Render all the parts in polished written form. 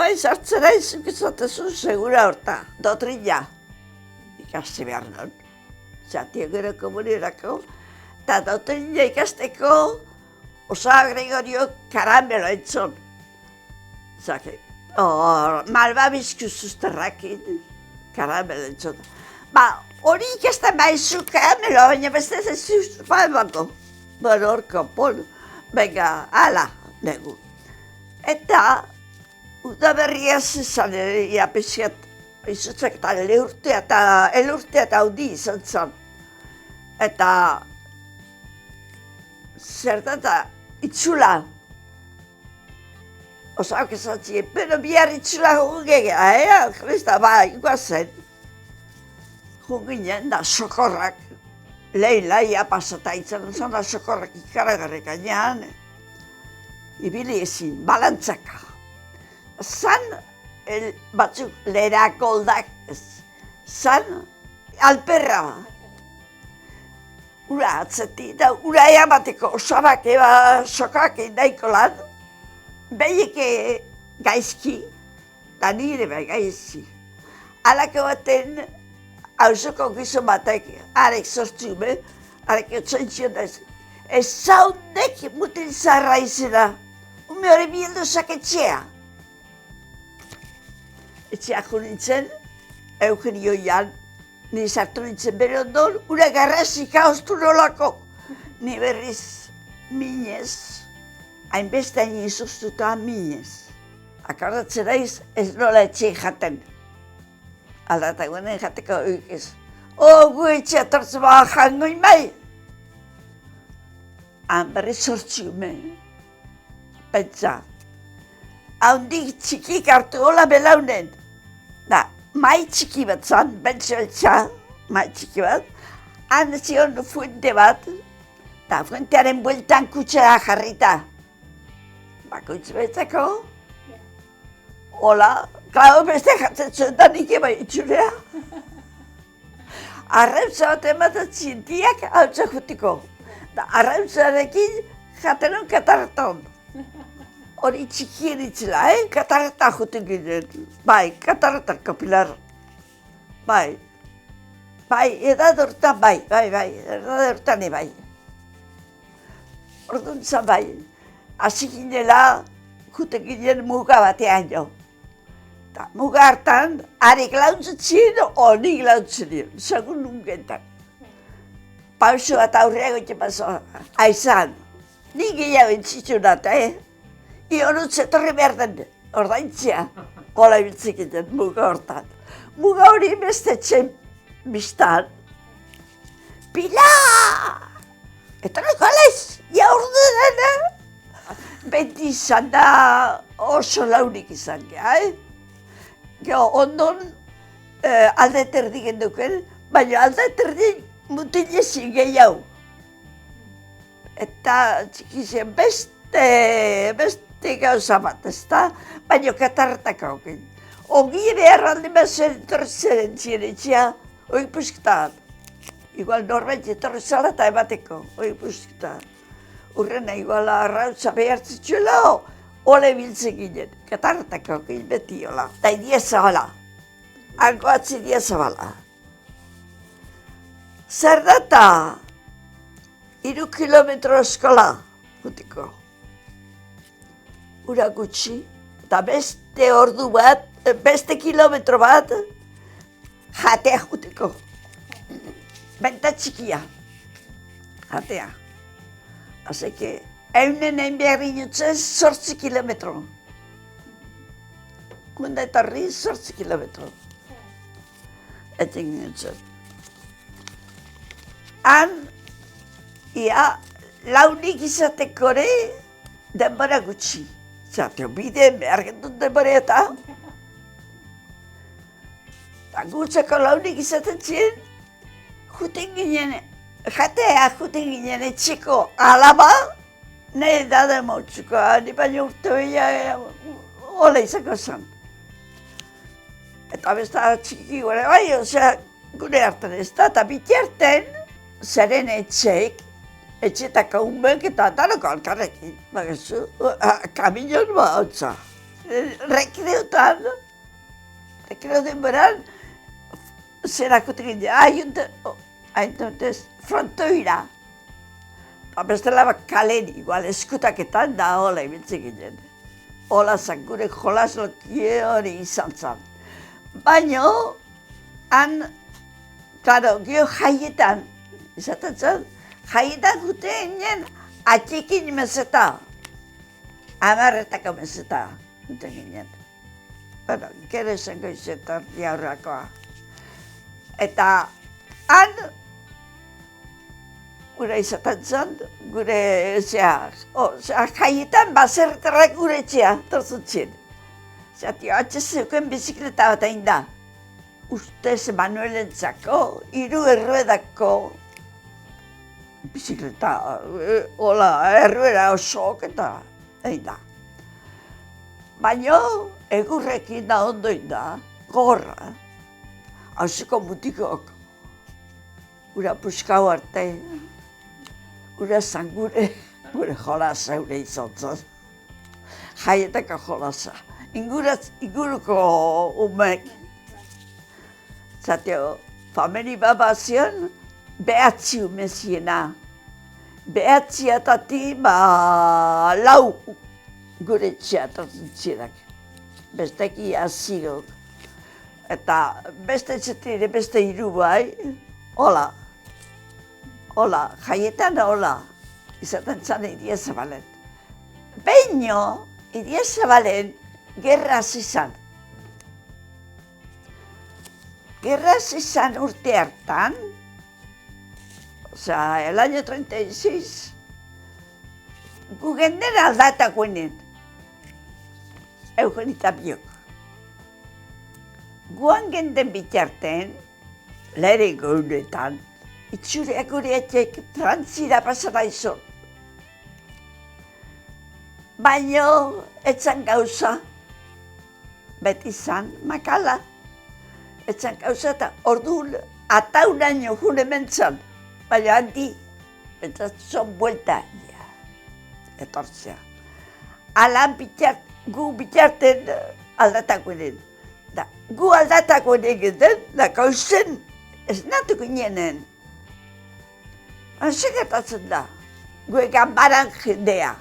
Bai, sartzera izuk izatezu segura horta, dotrina. Ikasti behar non. Zatio gero komunirako. Eta dotrina ikasteko Osa Gregorio karamelo entzon. Zake, malbabizku zuzterrakin karamelo entzon. Hori ikasten maizu karamelo, baina beste zezuz balbako. Bueno, orko, pol, venga, ala, negu. Eta, udaberriaz izan ia pixkat, izutzak eta elurtea eta haudi izan zen. Eta, zer da, itzula. Osauk esatzen, pero bihar itzula jugegea, Krista, iguazen. Juginen da sokorrak, lehilaia pasata izan zen da sokorrak ikaragarrik gainean. Ibili ezin, balantzaka. Zan, batzuk leherak goldak, zan, alperra. Ura atzeti, da ura eamateko osabak eba sokak indaiko lan, behike gaizki, da nire bai gaizki. Alako baten, hausoko gizon batek, arek sortzume, arek otzointzion da ez. Ez zaundek mutil zarra izena, ume hori bildu saketxea. Etxeak nintzen, Eugenio Jan, ni sartu nintzen bere ondon, ura garrasika oztu nolako. Ni berriz minez, hainbeste hain izuztuta minez. Akardatzen daiz ez nola etxeak jaten. Aldata guenen jateko oik ez. Gu etxea tortzen baga jango imai. Han berriz sortziume. Pentsa. Haundik txikik hartu hola belaunen. Da, mai txiki bat zan, bentsa, mai txiki bat. Han zion fuente bat, eta fuentearen bueltan kutsara jarrita. Bakoitz betzako. Hola, klaro beste jatzen zuen da nik eba itxurea. Arrautza bat ematen zintiak hautza jutiko. Da, arrautzarekin jatenon katarton. Hori txikien itzela, katarata juten ginen. Bai, katarata kapilar. Bai, edad hortan edad bai. Orduan zan bai, hasi ginela juten ginen muga batean jo. Ta muga hartan, harik launtzen ziren, honik launtzen ziren, segun nungentan. Pauso bat aurreago egin paso, aizan, nik gehiago entzitsunat, Ionut zetorri behar den, ordaintzia, hola ibiltzik egiten muga hortan. Muga hori beste txen biztan. Pila! Eta niko alaiz, jaurdu dena. Beti izan da oso launik izan gea, Gero, ondon alde terdi genduken, baina alde terdi mutilezin gehiago. Eta txikizien beste gauza bat, ezta? Baina katarretak hauken. Ongi ere erraldi mazen etortzen ziren etxea, hori pusktan. Igual norbait etorri zala eta emateko, hori pusktan. Urrena igual arrautza behartzen txuela, ole biltzen ginen. Katarretak hauken beti hola. Da idia zabala. Hanko atzi idia zabala. Zer data? 3 kilometro eskola, gutiko. Ura gutxi, eta beste ordu bat, beste kilometro bat, jatea juteko. Benta txikia, jatea. Azeke, egin behar inutzen 8 kilometro. Kunda eta horri 8 kilometro. Eta inutzen. Han, ia, launik izateko ere, denbora gutxi. Zateo bideen behar gendun denbora eta. Gutzeko launik izaten ziren, juten ginen, jatea juten ginen etxeko alaba, nahi da demotzuko, ni baina urte behia hola izako zen. Eta besta txiki gore bai, osea, gure hartan ez da, eta biti hartan, zeren etxeik, etxetako unbek eta danoko alkarrekin, bagizu, kaminon ba hotza. rekreotan, rekreo denboran, zerakote ginen, frontoira. Eta bestela kalen, igual eskutaketan da hola ibiltzen ginen. Hola zan gure jolaslokie hori izan zan. Baina, han, klaro, gio jaietan, izaten zen, jaietan gute ginen atxikin meseta. Amarretako meseta gute ginen. Bueno, gero esango izetan jaurrakoa. Eta han, gure izaten zen, gure jaietan baserretarrak gure etxea, torzutzen. Zatio, atxezeuken bizikleta bat hain da. Ustez Manuelentzako, 3 erruedako bizikleta, hola, erruera osok eta hain da. Baina, egurrekin da ondoin da, gorra, hausiko mutikok, gura puskau arte, gura zangure, gure jolasa gure izan zen. Jaietako jolasa. Inguruko umek. Zateo, famili babazion, behatzi umeziena. Behatziatati, lau gure txeatortzen zirak. Besteki azigok. Eta beste txetire, beste 3 bai, hola. Hola, jaietan hola. Izaten zan Iria Zabalen. Beino, Iria Zabalen, gerraz izan. Gerraz izan urte hartan, el año 36, gu genden aldatakoenen, Eugenita biok. Guan genden bitarten, lehre gaunetan, itzureak gure etxek Frantzira pasara izan. Baina, etzan gauza, beti izan, makala. Etzan gauza eta orduan ataunaino june mentzan, baina handi, betzatzen buelta, etortzea. Alan gu bitarten aldatakoenen. Gu aldatakoenen geden, da gauzen ez natuko inenen. Segertatzen da, gu ganbaran jendea.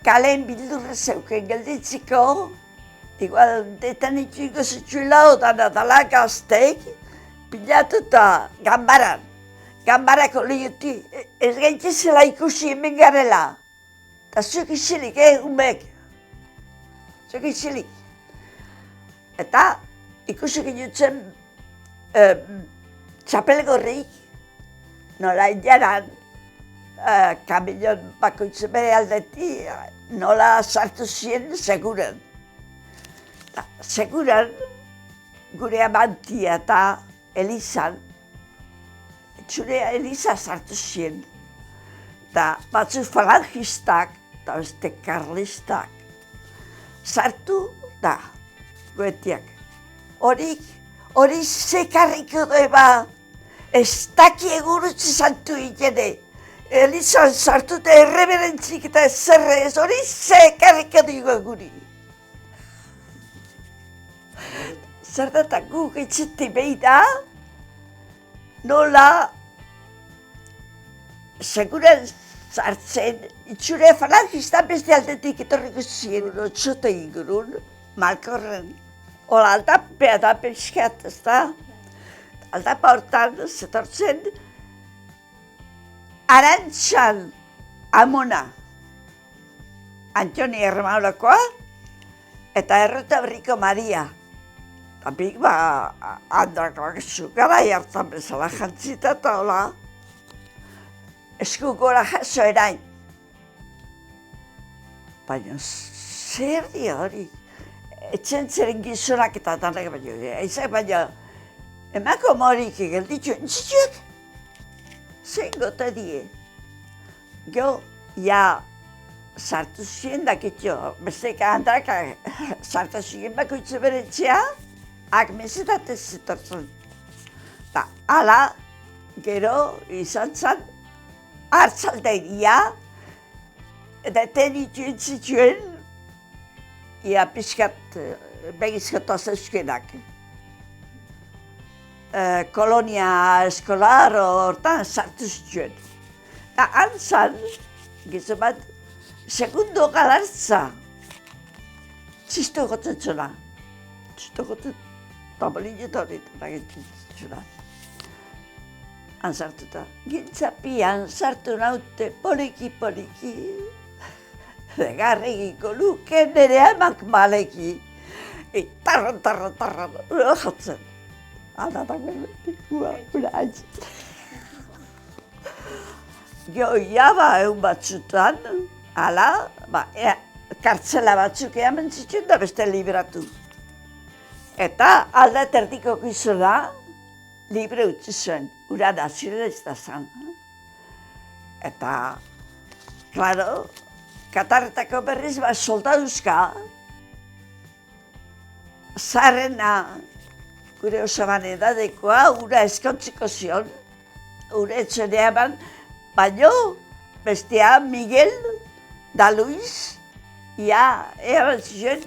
Kalen bildurra zeuken gelditziko, igual detan itxuiko zitsuela otan atala gazteik, pilatu eta ganbaran. Ganbarako lehiuti, ez gaitezela ikusi hemen garela. Eta zuek isilik, umek. Zuek isilik. Eta ikusi ginutzen txapelgorrik, nola jaran, kamelion bakoitze bere aldeti, nola sartu ziren seguran. Seguran, gure amantia eta Elizan, zure Eliza sartu ziren. Eta batzu falangistak eta beste karlistak. Sartu da, goetiak. Hori zekarriko doeba, ez daki egurutzi santu ikene. Elizan sartu eta erreberentzik eta zerre ez, hori zekarriko dugu guri. Zer da guk etxetik behi da, nola seguran sartzen, itxure falangistan beste aldetik etorriko ziren, txote ingurun, malkorren. Hola, aldapea da pixkat, ez da? Aldapa hortan zetortzen Arantxan Amona, Antoni Erremaulakoa, eta Errota Berriko Maria. Eta bik handrakoak zugara jartan bezala jantzita eta hola, esku gora jaso erain. Baina zer di hori? Etxen zeren gizonak eta danak baino. Eizak baina, emako morik egelditzu entzitzuek? Zein gota die. Gio, sartu ziren dakitxo, besteka handraka sartu ziren bakoitze beretxea, mesetatez zetortzen. Eta hala, gero izan zen, hartzaldegia, eta ten ituen zituen ia pixkat begizkotoa zeuzkenak. Kolonia eskolar hortan sartu zituen. Eta antzan, gizon bat, segundo galartza. Txisto gotzen zuna. Txisto gotzen, tamalinetan eta egiten zuna. Han sartuta. Gintzapian sartu naute poliki. Regarregiko luke nire amak maleki. Tarran, jatzen. Ana da benetik, ura haitz. Joia egun batzutan, ala, kartzela batzuk eamen zituen da beste libratu. Eta alda terdiko gizona, libre utzi zuen, ura nazionalista zan. Eta, klaro, Katarretako berriz soldaduzka, zarrena, gure osaban edadekoa, ura eskontziko zion, ura etxone eman, baino, bestea Miguel da Luis, eman ziren,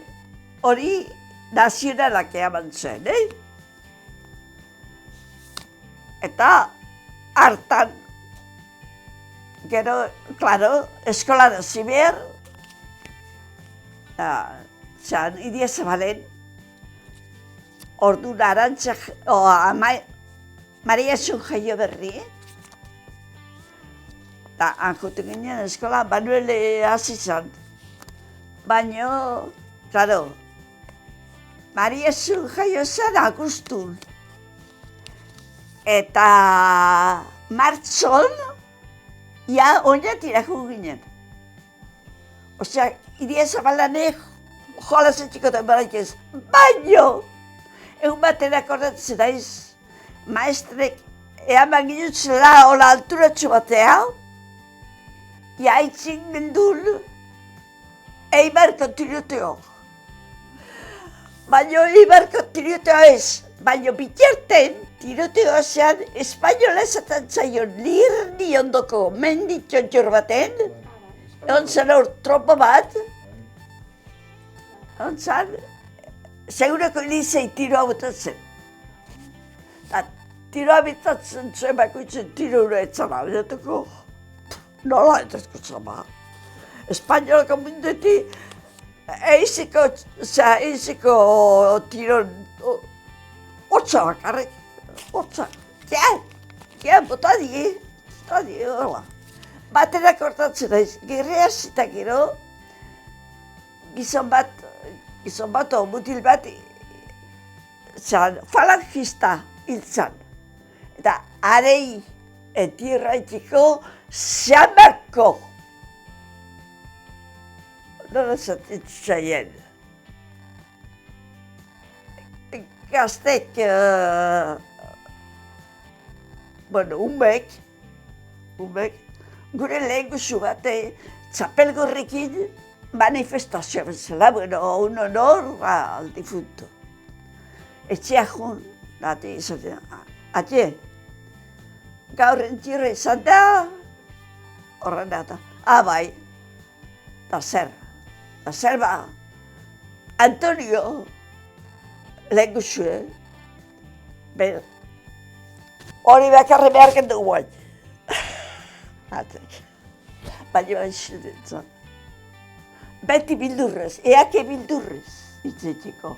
hori nazionalak eman zen, Eta hartan, gero, klaro, eskola da ziber, zan, Idia Zabalen, ordu narantzak, Maria Zun jaio berri, eta anjotu ginen eskola, Manuel hasi zan. Baina, klaro, Maria Zun jaio zan Agustun. Eta martzon, oinatira ginen. Osea, Idia Zabalanek joala zetxikotan baraik ez. Baino! Egun baten akordatzen daiz, maestrek eaman ginutzela hola alturatxo batea, iaitzin gendun Eibarko tiroteo. Baino Eibarko tiroteo ez, baino bitarten tiroteoa zean espainola esaten zaion lirni ondoko menditxontxor baten, egon zen hor tropo bat, egon zen, segurako nizei tiroa botatzen. Eta tiroa bitatzen zuen bakoitzen tiro hura etzala, bedatuko, nola etazko zama. Espainolako mundetik, eiziko tiron, hotza bakarrik, hotza. Botadi, hola. Batera kortatzen daiz, gerrea zita gero, gizon bat o mutil bat, falangista hil zan. Eta arei etirraitiko Xamarko. Nola zaten zaien. Gaztek, umek, gure lehen guzu bat, txapelgorrekin manifestazioa bezala, un honor al difunto. Etxea jun, dati izaten, atxe, gaur entxirra izan da, horren da, bai, da zer ba, Antonio, lehen guzu, hori bakarri behar gendu guain. Baina baixenetzen. Beti bildurrez, eake bildurrez, itzetxeko.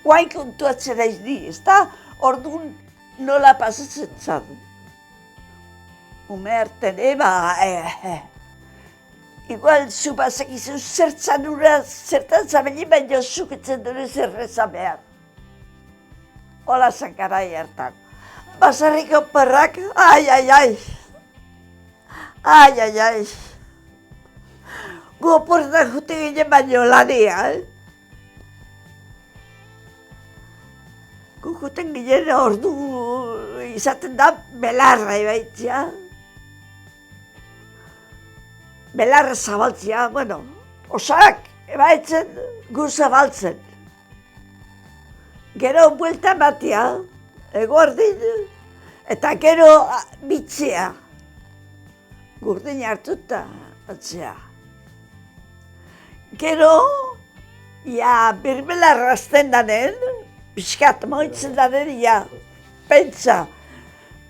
Guain kontuatzen aiz ni, ez da orduan nola pasatzen zan. Ume harten, igual zu bazakizu zertzan ura, zertan zabeli baina zuketzen dure zerreza behar. Hola zankarai hartan. Basarriko perrak, ai. Gu oporretan jute ginen baino lania, Gu juten ginen ordu izaten da belarra ibaitzia. Belarra zabaltzia, osak ebaitzen gu zabaltzen. Gero buelta batia, eguardin, eta gero bitzea. Gurdin hartuta, atzea. Gero, Ia, birbelarra azten danen, pixkat moitzen danen, ia, pentsa,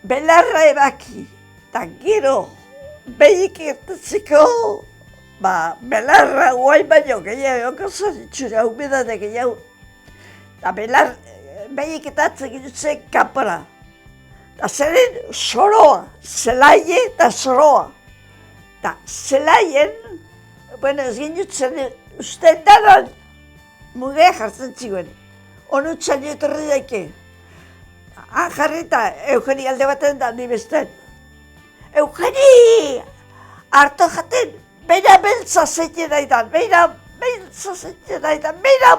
belarra ebaki, eta gero, behik irtetzeko, belarra guai baino gehiago, zaritzura, humedade gehiago, eta behik etatzen ginutzen kapora. Eta zeren soroa, zelaie eta soroa. Eta zelaien, ez ginutzen usten danan, mugea jartzen ziguen. Onutzen etorri daike. Han jarri eta Eugeni alde baten da, ni besten. Eugeni! Harto jaten, beina beltza zeite daitan, beina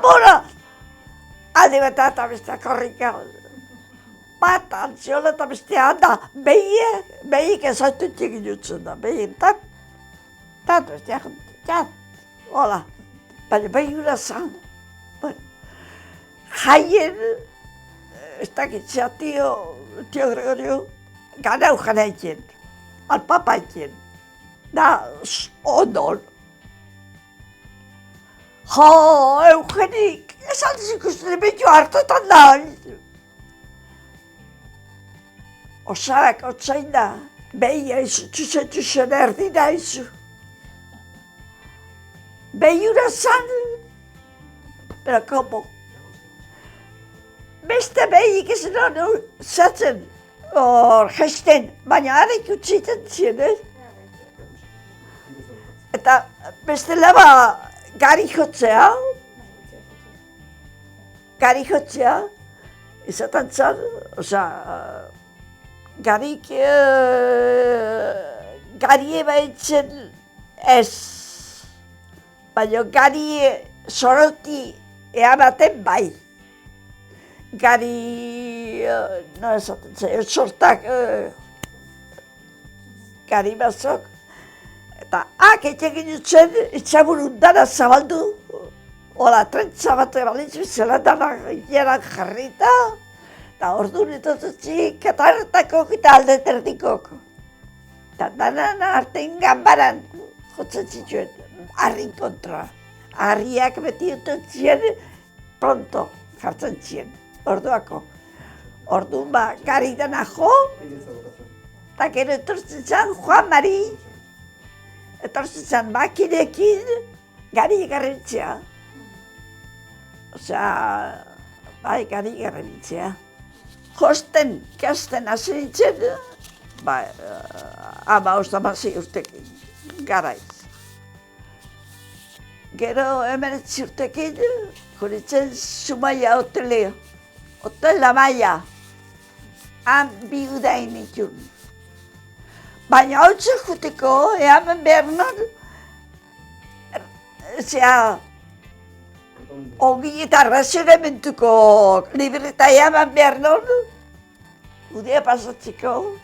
mora! Alde baten eta bestea korrika. Bat antziola eta bestea handa, behik ezaututik ginutzen da, behintan. Eta bestea jantzen, hola. Baina behigura zan. Jaien, ez dakitzea tio Gregorio, ganau janaikien, alpapaikien, da ondon. Jo, Eugenik, ez aldiz ikusten emetu hartutan da. Osarak otzain da, behi haizu, txusen erdina haizu. Behigura zan, pero como? Beste behik ez non zatzen, gesten, baina harek utziten zien, Eta beste laba gari jotzea, izaten zan, garik, gari ebaitzen ez, baina gari soroti eamaten bai. Gari, no esaten zen, sortak, gari bazok. Eta egin dutzen, itxaburun dana zabaldu, hola, trentza bat ebalitzu, zela dana jeran jarrita, eta ordu netotutzi, katarretakok eta aldeterdikok. Eta dana artein ganbaran jotzen zituen, harrin kontra. Harriak beti utotzien, pronto jartzen zien. Orduako. Orduan gari dana jo, eta gero etortzen zan Juan Mari, etortzen zan makinekin gari garrantzea. Gari garrantzea. Josten, ikasten hasi nintzen, 56 urtekin, garaiz. Gero 19 urtekin, juritzen Zumaia hotelea. Hotel La Maya, han bi udain itun. Baina hau juteko, hemen behar non, ongi eta razionamentuko libreta hemen behar non, udea pasatzeko,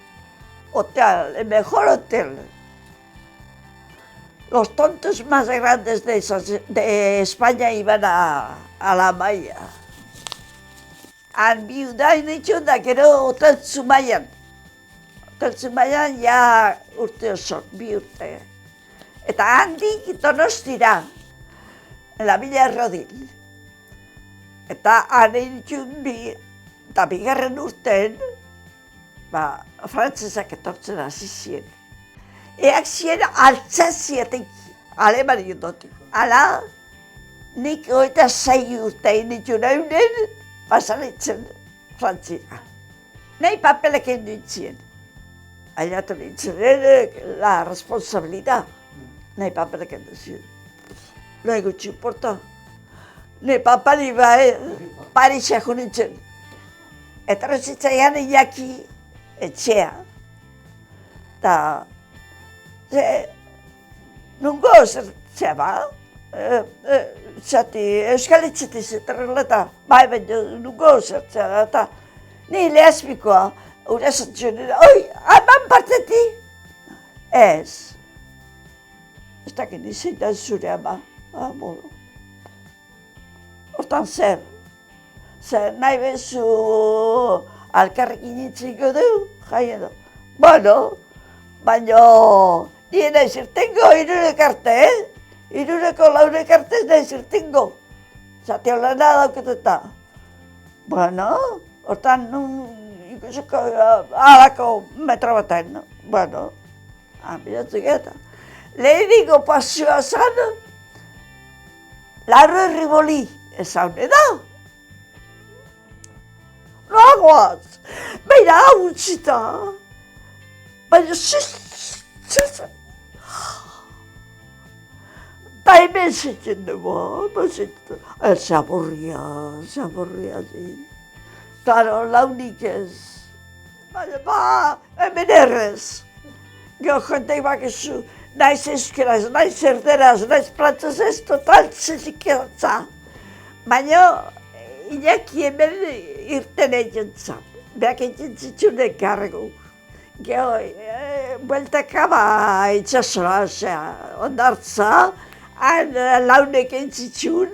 hotel, el mejor hotel. Los tontos más grandes de España iban a La Maya. Han bi udain itxun da, gero Hotel Zumaian. Hotel Zumaian ja urte osok, 2 urte. Eta handik Donostira, la Villa Rodil. Eta han itxun eta bigarren urtean, frantzesak etortzen hasi ziren. Eak ziren altzazietik, Alemanian dotik. Hala, nik 26 urtean itxun haunen, pasalitzen Frantzira. Nahi papelek egin nintzen. Ainatu nintzen, la responsabilidad. Nahi papelek egin nintzen. Nahi gutxi importa. Nahi papali Parisek nintzen. Eta rozitzaian Iñaki etxea. Eta, nungo zertzea ba? Euskal Etxetiz eta baina nungo zertzea da, eta ni lehazpikoa, ura zantzioen, oi, haman parteti? Ez. Ez dakit nizien da zure ama, bolo. Hortan zer nahi bezu alkarrekin nintziko du, jaien du. Bueno, baina nire nahi zirtengo irurek arte, Irureko laurek arte nahi zirtengo. zati holena dauket eta. Bueno, hortan ikusiko halako metro baten, bueno, biratzuk eta. Leheniko pasioa zan, Larro Riboli, ezaune da. Noagoaz, beira hau utzita, baina zizan. Ta hemen zitzen dugu, zaborria zin. Taro, launik ez. Baina, hemen errez. Gero jenteik bakizu, naiz euskeraz, naiz erderaz, naiz frantzaz ez, total zezik erantza. Baina, Iñaki hemen irten egin zan. Beak egin zitzunek garregu. Gero, bueltaka itxasora, ondartza, han launek egin zitzun,